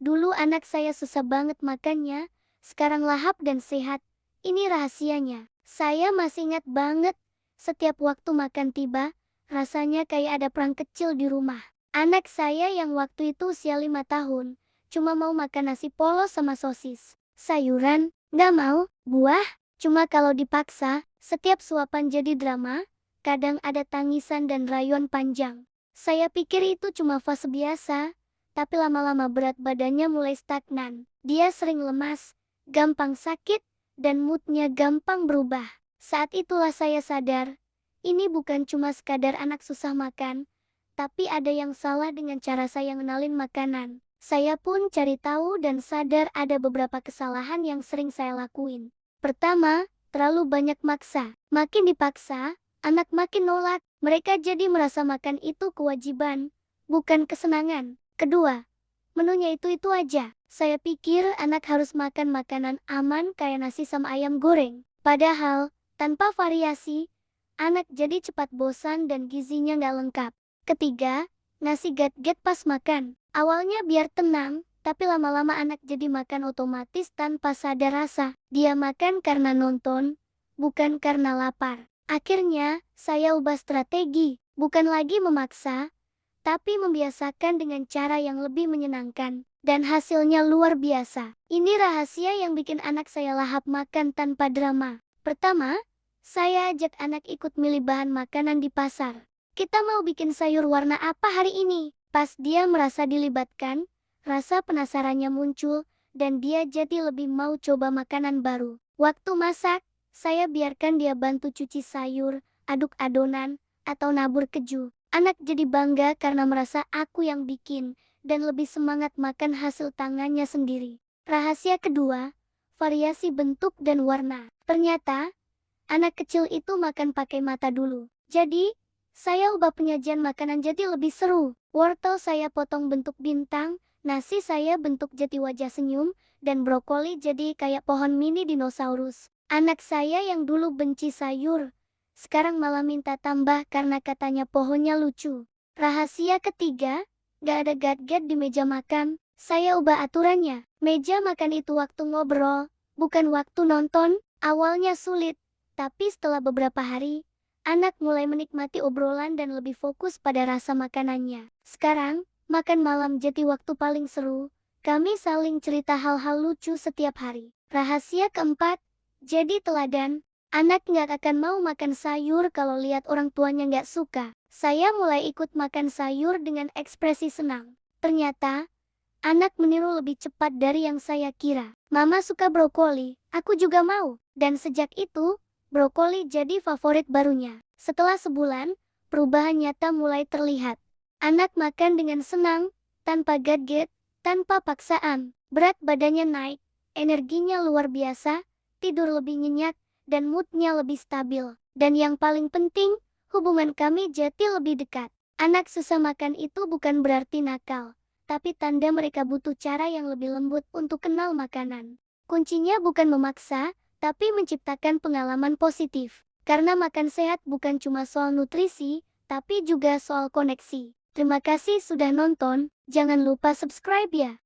Dulu anak saya susah banget makannya, sekarang lahap dan sehat. Ini rahasianya. Saya masih ingat banget, setiap waktu makan tiba, rasanya kayak ada perang kecil di rumah. Anak saya yang waktu itu usia 5 tahun, cuma mau makan nasi polos sama sosis. Sayuran, nggak mau, buah, cuma kalau dipaksa, setiap suapan jadi drama, kadang ada tangisan dan rayuan panjang. Saya pikir itu cuma fase biasa, tapi lama-lama berat badannya mulai stagnan. Dia sering lemas, gampang sakit, dan moodnya gampang berubah. Saat itulah saya sadar, ini bukan cuma sekadar anak susah makan, tapi ada yang salah dengan cara saya ngenalin makanan. Saya pun cari tahu dan sadar ada beberapa kesalahan yang sering saya lakuin. Pertama, terlalu banyak maksa. Makin dipaksa, anak makin nolak. Mereka jadi merasa makan itu kewajiban, bukan kesenangan. Kedua, menunya itu-itu aja. Saya pikir anak harus makan makanan aman kayak nasi sama ayam goreng. Padahal, tanpa variasi, anak jadi cepat bosan dan gizinya nggak lengkap. Ketiga, ngasih gat-gat pas makan. Awalnya biar tenang, tapi lama-lama anak jadi makan otomatis tanpa sadar rasa. Dia makan karena nonton, bukan karena lapar. Akhirnya, saya ubah strategi, bukan lagi memaksa, tapi membiasakan dengan cara yang lebih menyenangkan. Dan hasilnya luar biasa. Ini rahasia yang bikin anak saya lahap makan tanpa drama. Pertama, saya ajak anak ikut milih bahan makanan di pasar. Kita mau bikin sayur warna apa hari ini? Pas dia merasa dilibatkan, rasa penasarannya muncul, dan dia jadi lebih mau coba makanan baru. Waktu masak, saya biarkan dia bantu cuci sayur, aduk adonan, atau nabur keju. Anak jadi bangga karena merasa aku yang bikin, dan lebih semangat makan hasil tangannya sendiri. Rahasia kedua, variasi bentuk dan warna. Ternyata, anak kecil itu makan pakai mata dulu. Jadi, saya ubah penyajian makanan jadi lebih seru. Wortel saya potong bentuk bintang, nasi saya bentuk jati wajah senyum, dan brokoli jadi kayak pohon mini dinosaurus. Anak saya yang dulu benci sayur, sekarang malah minta tambah karena katanya pohonnya lucu. Rahasia ketiga, gak ada gat-gat di meja makan. Saya ubah aturannya. Meja makan itu waktu ngobrol, bukan waktu nonton. Awalnya sulit, tapi setelah beberapa hari, anak mulai menikmati obrolan dan lebih fokus pada rasa makanannya. Sekarang, makan malam jadi waktu paling seru. Kami saling cerita hal-hal lucu setiap hari. Rahasia keempat, jadi teladan. Anak nggak akan mau makan sayur kalau lihat orang tuanya nggak suka. Saya mulai ikut makan sayur dengan ekspresi senang. Ternyata, anak meniru lebih cepat dari yang saya kira. Mama suka brokoli, aku juga mau. Dan sejak itu, brokoli jadi favorit barunya. Setelah sebulan, perubahan nyata mulai terlihat. Anak makan dengan senang, tanpa gadget, tanpa paksaan. Berat badannya naik, energinya luar biasa, tidur lebih nyenyak, dan moodnya lebih stabil. Dan yang paling penting, hubungan kami jadi lebih dekat. Anak susah makan itu bukan berarti nakal, tapi tanda mereka butuh cara yang lebih lembut untuk kenal makanan. Kuncinya bukan memaksa, tapi menciptakan pengalaman positif. Karena makan sehat bukan cuma soal nutrisi, tapi juga soal koneksi. Terima kasih sudah nonton, jangan lupa subscribe ya.